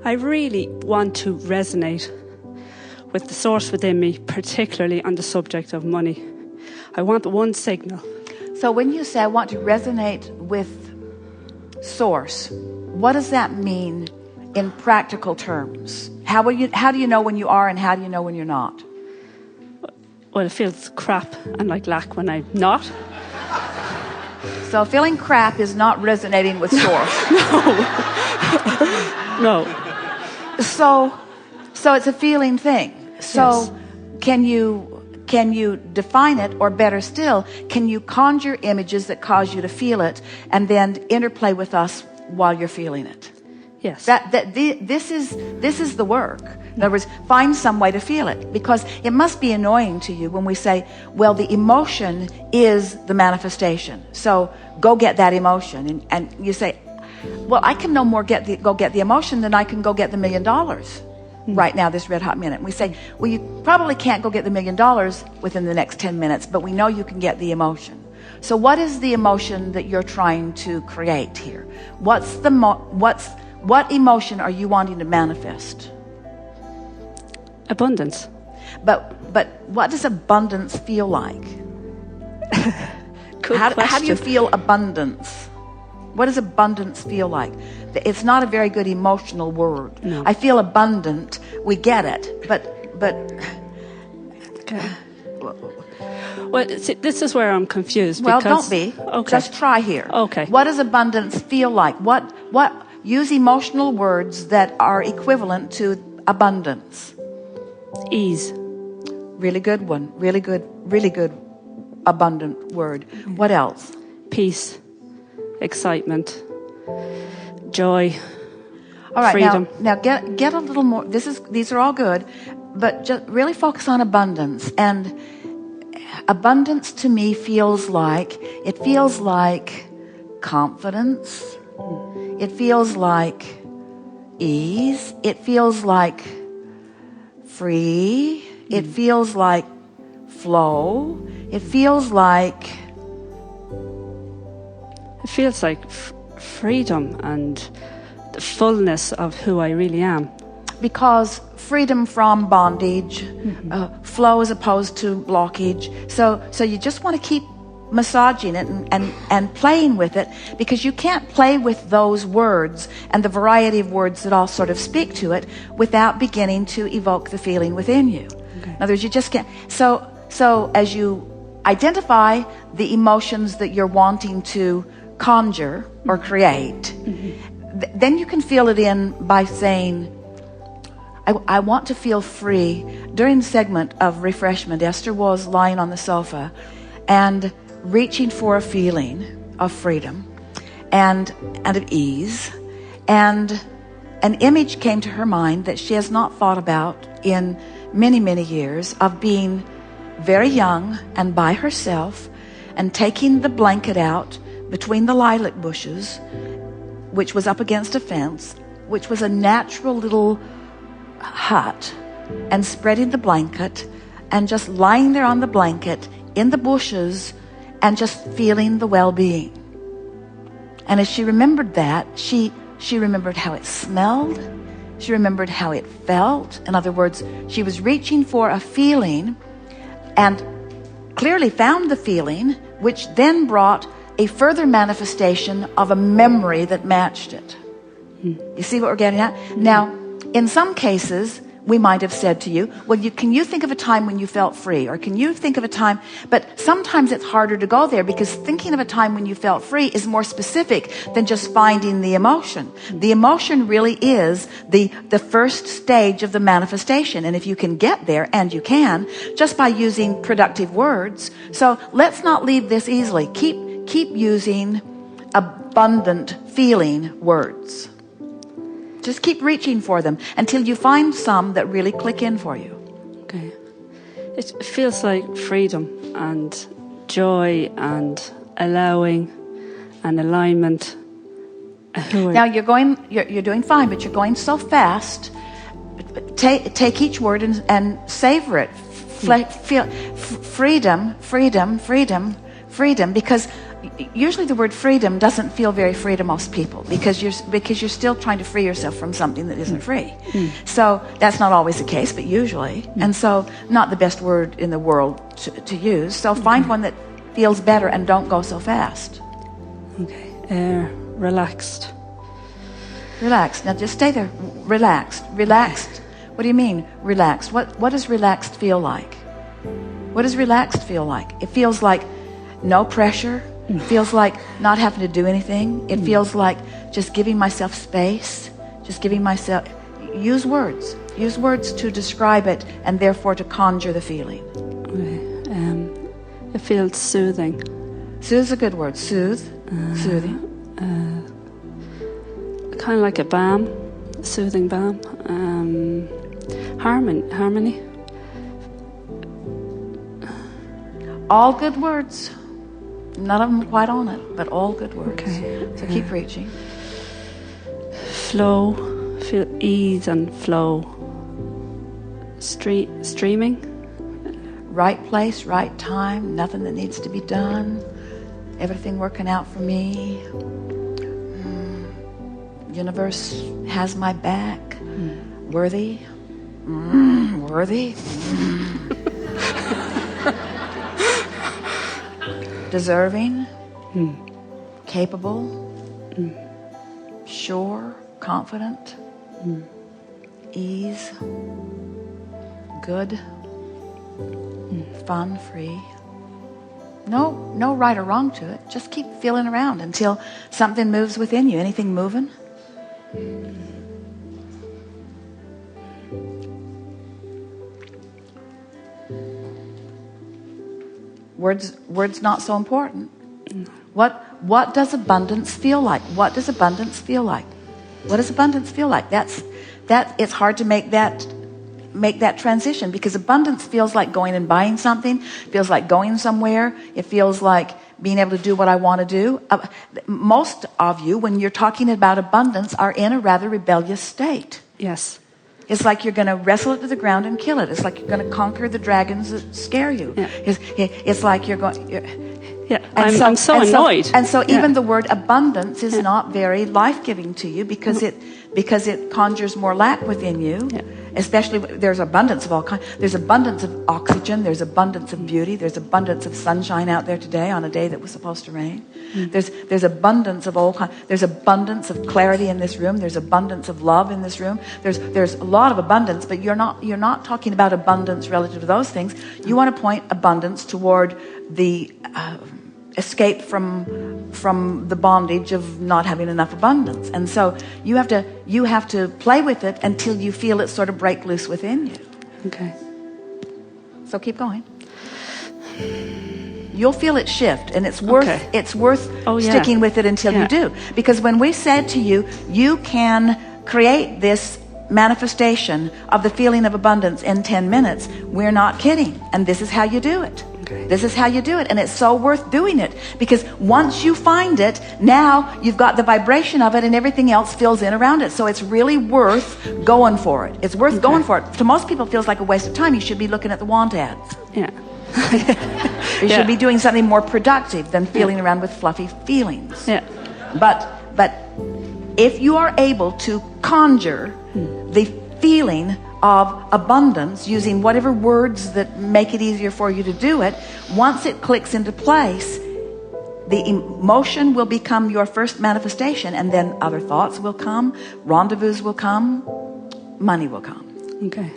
I really want to resonate with the source within me, particularly on the subject of money. I want one signal. So when you say I want to resonate with source, what does that mean in practical terms? How do you know when you are and how do you know when you're not? Well, it feels crap and like lack when I'm not. So feeling crap is not resonating with source. No. So it's a feeling thing. So Yes. can you define it, or better still, can you conjure images that cause you to feel it and then interplay with us while you're feeling it? Yes. This is the work. In other words, find some way to feel it, because it must be annoying to you when we say, well, the emotion is the manifestation. So go get that emotion. And you say, well, I can no more go get the emotion than I can go get the $1 million right now, this red hot minute. And we say, well, you probably can't go get the $1 million within the next 10 minutes, but we know you can get the emotion. So what is the emotion that you're trying to create here? What emotion are you wanting to manifest? Abundance. But what does abundance feel like? How do you feel abundance? What does abundance feel like? It's not a very good emotional word. No. I feel abundant. We get it, but. Okay. Well, see, this is where I'm confused. Well, because, don't be. Okay. Just try here. Okay. What does abundance feel like? What? Use emotional words that are equivalent to abundance. Ease. Really good one. Really good abundant word. What else? Peace. Excitement. Joy. All right, freedom. now get a little more. These are all good, but just really focus on abundance. And abundance to me feels like confidence. It feels like ease. It feels like free. It feels like flow. It feels like freedom and the fullness of who I really am. Because freedom from bondage, flow as opposed to blockage. So you just want to keep massaging it and playing with it, because you can't play with those words and the variety of words that all sort of speak to it without beginning to evoke the feeling within you. Okay. In other words, you just can't. So as you identify the emotions that you're wanting to conjure or create, then you can feel it in by saying, I want to feel free. During the segment of refreshment, Esther was lying on the sofa and reaching for a feeling of freedom and of ease, and an image came to her mind that she has not thought about in many, many years, of being very young and by herself and taking the blanket out between the lilac bushes, which was up against a fence, which was a natural little hut, and spreading the blanket and just lying there on the blanket in the bushes and just feeling the well-being. And as she remembered that, she remembered how it smelled. She remembered how it felt. In other words, she was reaching for a feeling and clearly found the feeling, which then brought a further manifestation of a memory that matched it. You see what we're getting at? Now, in some cases, we might have said to you, well, can you think of a time when you felt free? Or can you think of a time? But sometimes it's harder to go there, because thinking of a time when you felt free is more specific than just finding the emotion. The emotion really is the first stage of the manifestation. And if you can get there, and you can, just by using productive words. So let's not leave this easily. Keep using abundant feeling words. Just keep reaching for them until you find some that really click in for you. Okay. It feels like freedom and joy and allowing and alignment. Now you're doing fine, but you're going so fast. Take each word and savor it. Feel freedom, because usually the word freedom doesn't feel very free to most people because you're still trying to free yourself from something that isn't free. So that's not always the case, but usually. And so not the best word in the world to use. So find one that feels better and don't go so fast. Okay. Relaxed. Relaxed. Now just stay there. Relaxed. Relaxed. What do you mean relaxed? What does relaxed feel like? What does relaxed feel like? It feels like no pressure. It feels like not having to do anything. It feels like just giving myself space. Just giving myself... Use words. Use words to describe it and therefore to conjure the feeling. Okay. It feels soothing. Soothe is a good word. Soothe. Soothing. Kind of like a balm. A soothing balm. Harmony. All good words. None of them quite on it, but all good words. Okay. So keep preaching. Flow. Feel ease and flow. Streaming. Right place, right time. Nothing that needs to be done. Everything working out for me. Universe has my back. Worthy. Worthy. Deserving. Capable. Sure. Confident. Ease. Good. Fun. Free. No right or wrong to it. Just keep feeling around until something moves within you. Anything moving? Words not so important. What does abundance feel like? What does abundance feel like? What does abundance feel like? It's hard to make that transition because abundance feels like going and buying something, feels like going somewhere. It feels like being able to do what I want to do. Most of you, when you're talking about abundance, are in a rather rebellious state. Yes. It's like you're going to wrestle it to the ground and kill it. It's like you're going to conquer the dragons that scare you. Yeah. It's like you're going... I'm so annoyed. So even the word abundance is not very life-giving to you because it conjures more lack within you. Yeah. Especially there's abundance of all kinds. There's abundance of oxygen. There's abundance of beauty. There's abundance of sunshine out there today on a day that was supposed to rain. There's abundance of all kinds. There's abundance of clarity in this room. There's abundance of love in this room. There's a lot of abundance, but you're not talking about abundance relative to those things. You want to point abundance toward the escape from the bondage of not having enough abundance. And so you have to play with it until you feel it sort of break loose within you. Okay. So keep going. You'll feel it shift, and it's worth sticking with it until you do. Because when we said to you, you can create this manifestation of the feeling of abundance in 10 minutes, we're not kidding. And this is how you do it. Okay. This is how you do it. And it's so worth doing it. Because once you find it, now you've got the vibration of it and everything else fills in around it. So it's really worth going for it. It's worth going for it. To most people, it feels like a waste of time. You should be looking at the want ads. Yeah. You should be doing something more productive than feeling around with fluffy feelings. Yeah. But if you are able to conjure the feeling of abundance using whatever words that make it easier for you to do it, once it clicks into place, the emotion will become your first manifestation, and then other thoughts will come, rendezvous will come, money will come. Okay.